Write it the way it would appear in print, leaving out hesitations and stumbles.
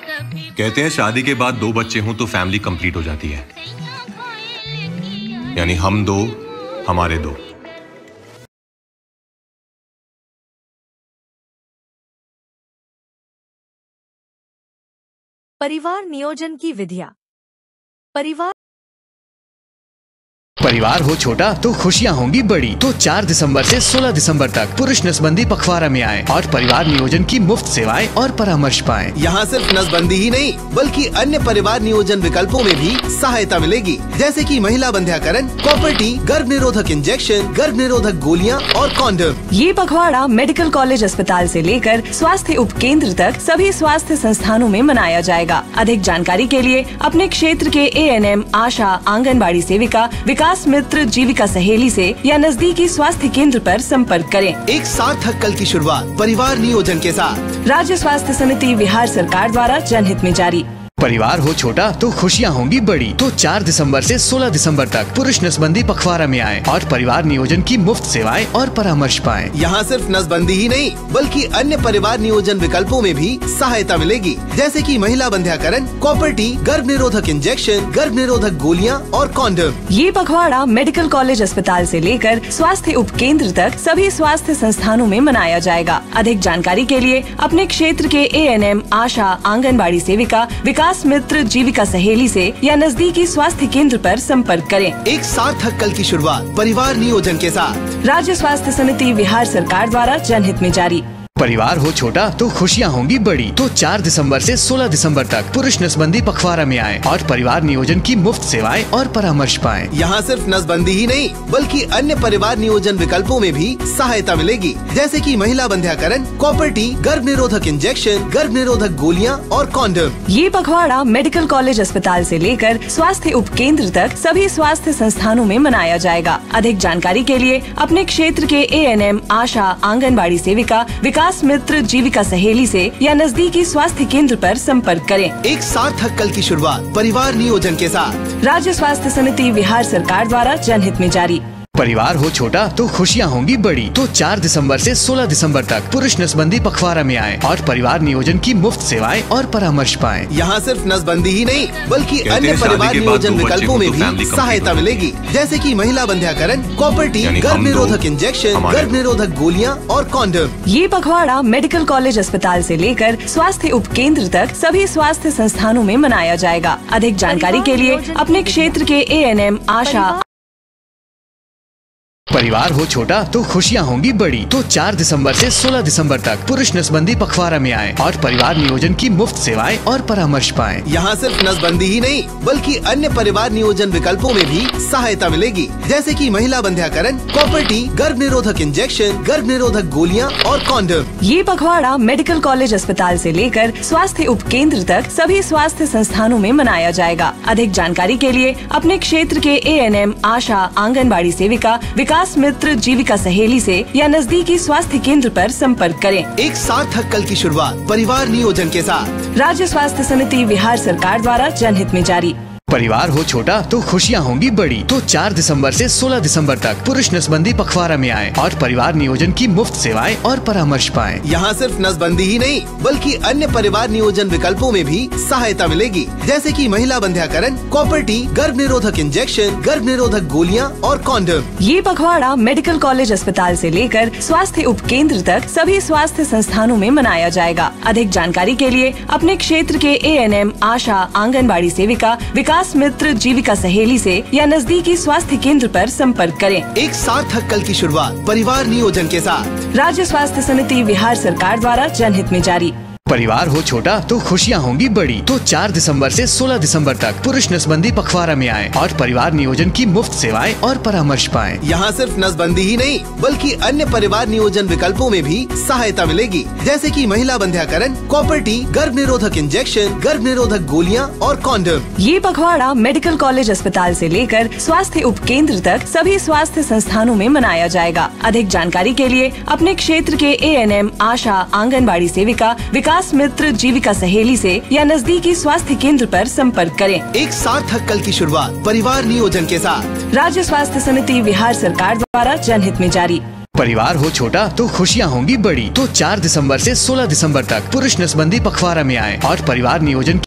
कहते हैं शादी के बाद 2 बच्चे हों तो फैमिली कंप्लीट हो जाती है। यानी हम 2, हमारे 2। परिवार नियोजन की विधियां। परिवार हो छोटा तो खुशियाँ होंगी बड़ी। तो 4 दिसंबर से 16 दिसंबर तक पुरुष नसबंदी पखवाड़ा में आएं और परिवार नियोजन की मुफ्त सेवाएं और परामर्श पाएं। यहाँ सिर्फ नसबंदी ही नहीं बल्कि अन्य परिवार नियोजन विकल्पों में भी सहायता मिलेगी, जैसे कि महिला बंध्याकरण, कॉपर्टी, गर्भ निरोधक इंजेक्शन, गर्भ निरोधक गोलियाँ और कॉन्डम। ये पखवाड़ा मेडिकल कॉलेज अस्पताल से लेकर स्वास्थ्य उपकेंद्र तक सभी स्वास्थ्य संस्थानों में मनाया जाएगा। अधिक जानकारी के लिए अपने क्षेत्र के ANM, आशा, आंगनबाड़ी सेविका, विकास मित्र, जीविका सहेली से या नजदीकी स्वास्थ्य केंद्र पर संपर्क करें। एक सार्थक कल की शुरुआत परिवार नियोजन के साथ। राज्य स्वास्थ्य समिति बिहार सरकार द्वारा जनहित में जारी। परिवार हो छोटा तो खुशियाँ होंगी बड़ी। तो 4 दिसंबर से 16 दिसंबर तक पुरुष नसबंदी पखवाड़ा में आएं और परिवार नियोजन की मुफ्त सेवाएं और परामर्श पाएं। यहाँ सिर्फ नसबंदी ही नहीं बल्कि अन्य परिवार नियोजन विकल्पों में भी सहायता मिलेगी, जैसे कि महिला बंध्याकरण, कॉपर्टी, गर्भ निरोधक इंजेक्शन, गर्भ निरोधक गोलियाँ और कॉन्डम। ये पखवाड़ा मेडिकल कॉलेज अस्पताल से लेकर स्वास्थ्य उपकेंद्र तक सभी स्वास्थ्य संस्थानों में मनाया जाएगा। अधिक जानकारी के लिए अपने क्षेत्र के ANM, आशा, आंगनबाड़ी सेविका, विकास मित्र, जीविका सहेली से या नजदीकी स्वास्थ्य केंद्र पर संपर्क करें। एक सार्थक कल की शुरुआत परिवार नियोजन के साथ। राज्य स्वास्थ्य समिति बिहार सरकार द्वारा जनहित में जारी। परिवार हो छोटा तो खुशियाँ होंगी बड़ी। तो 4 दिसंबर से 16 दिसंबर तक पुरुष नसबंदी पखवाड़ा में आएं और परिवार नियोजन की मुफ्त सेवाएं और परामर्श पाएं। यहाँ सिर्फ नसबंदी ही नहीं बल्कि अन्य परिवार नियोजन विकल्पों में भी सहायता मिलेगी, जैसे कि महिला बंध्याकरण, कॉपर्टी, गर्भ निरोधक इंजेक्शन, गर्भ निरोधक गोलियाँ और कॉन्डम। ये पखवाड़ा मेडिकल कॉलेज अस्पताल से लेकर स्वास्थ्य उपकेंद्र तक सभी स्वास्थ्य संस्थानों में मनाया जाएगा। अधिक जानकारी के लिए अपने क्षेत्र के ANM, आशा, आंगनबाड़ी सेविका, विकास मित्र, जीविका सहेली से या नजदीकी स्वास्थ्य केंद्र पर संपर्क करें। एक सार्थक कल की शुरुआत परिवार नियोजन के साथ। राज्य स्वास्थ्य समिति बिहार सरकार द्वारा जनहित में जारी। परिवार हो छोटा तो खुशियाँ होंगी बड़ी। तो 4 दिसंबर से 16 दिसंबर तक पुरुष नसबंदी पखवाड़ा में आएं और परिवार नियोजन की मुफ्त सेवाएं और परामर्श पाएं। यहाँ सिर्फ नसबंदी ही नहीं बल्कि अन्य परिवार नियोजन विकल्पों में भी सहायता मिलेगी, जैसे कि महिला बंध्याकरण, कॉपर्टी, गर्भ निरोधक इंजेक्शन, गर्भ निरोधक गोलियाँ और कॉन्डम। ये पखवाड़ा मेडिकल कॉलेज अस्पताल से लेकर स्वास्थ्य उपकेंद्र तक सभी स्वास्थ्य संस्थानों में मनाया जाएगा। अधिक जानकारी के लिए अपने क्षेत्र के ANM, आशा। परिवार हो छोटा तो खुशियाँ होंगी बड़ी। तो 4 दिसंबर से 16 दिसंबर तक पुरुष नसबंदी पखवाड़ा में आएं और परिवार नियोजन की मुफ्त सेवाएं और परामर्श पाएं। यहाँ सिर्फ नसबंदी ही नहीं बल्कि अन्य परिवार नियोजन विकल्पों में भी सहायता मिलेगी, जैसे कि महिला बंध्याकरण, कॉपर्टी, गर्भ निरोधक इंजेक्शन, गर्भ निरोधक गोलियाँ और कॉन्डम। ये पखवाड़ा मेडिकल कॉलेज अस्पताल से लेकर स्वास्थ्य उपकेंद्र तक सभी स्वास्थ्य संस्थानों में मनाया जाएगा। अधिक जानकारी के लिए अपने क्षेत्र के ANM, आशा, आंगनबाड़ी सेविका, विकास मित्र, जीविका सहेली से या नजदीकी स्वास्थ्य केंद्र पर संपर्क करें। एक सार्थक कल की शुरुआत परिवार नियोजन के साथ। राज्य स्वास्थ्य समिति बिहार सरकार द्वारा जनहित में जारी। परिवार हो छोटा तो खुशियाँ होंगी बड़ी। तो 4 दिसंबर से 16 दिसंबर तक पुरुष नसबंदी पखवाड़ा में आएं और परिवार नियोजन की मुफ्त सेवाएं और परामर्श पाएं। यहाँ सिर्फ नसबंदी ही नहीं बल्कि अन्य परिवार नियोजन विकल्पों में भी सहायता मिलेगी, जैसे कि महिला बंध्याकरण, कॉपर्टी, गर्भ निरोधक इंजेक्शन, गर्भ निरोधक गोलियाँ और कॉन्डम। ये पखवाड़ा मेडिकल कॉलेज अस्पताल से लेकर स्वास्थ्य उपकेंद्र तक सभी स्वास्थ्य संस्थानों में मनाया जाएगा। अधिक जानकारी के लिए अपने क्षेत्र के ANM, आशा, आंगनबाड़ी सेविका, विकास मित्र, जीविका सहेली से या नजदीकी स्वास्थ्य केंद्र पर संपर्क करें। एक सार्थक कल की शुरुआत परिवार नियोजन के साथ। राज्य स्वास्थ्य समिति बिहार सरकार द्वारा जनहित में जारी। परिवार हो छोटा तो खुशियाँ होंगी बड़ी। तो 4 दिसंबर से 16 दिसंबर तक पुरुष नसबंदी पखवाड़ा में आएं और परिवार नियोजन की मुफ्त सेवाएं और परामर्श पाएं। यहाँ सिर्फ नसबंदी ही नहीं बल्कि अन्य परिवार नियोजन विकल्पों में भी सहायता मिलेगी, जैसे कि महिला बंध्याकरण, कॉपर्टी, गर्भ निरोधक इंजेक्शन, गर्भ निरोधक गोलियाँ और कॉन्डम। ये पखवाड़ा मेडिकल कॉलेज अस्पताल से लेकर स्वास्थ्य उपकेंद्र तक सभी स्वास्थ्य संस्थानों में मनाया जाएगा। अधिक जानकारी के लिए अपने क्षेत्र के ANM, आशा, आंगनबाड़ी सेविका, विकास मित्र, जीविका सहेली से या नजदीकी स्वास्थ्य केंद्र पर संपर्क करें। एक सार्थक कल की शुरुआत परिवार नियोजन के साथ। राज्य स्वास्थ्य समिति बिहार सरकार द्वारा जनहित में जारी। परिवार हो छोटा तो खुशियाँ होंगी बड़ी। तो 4 दिसंबर से 16 दिसंबर तक पुरुष नसबंदी पखवाड़ा में आएं और परिवार नियोजन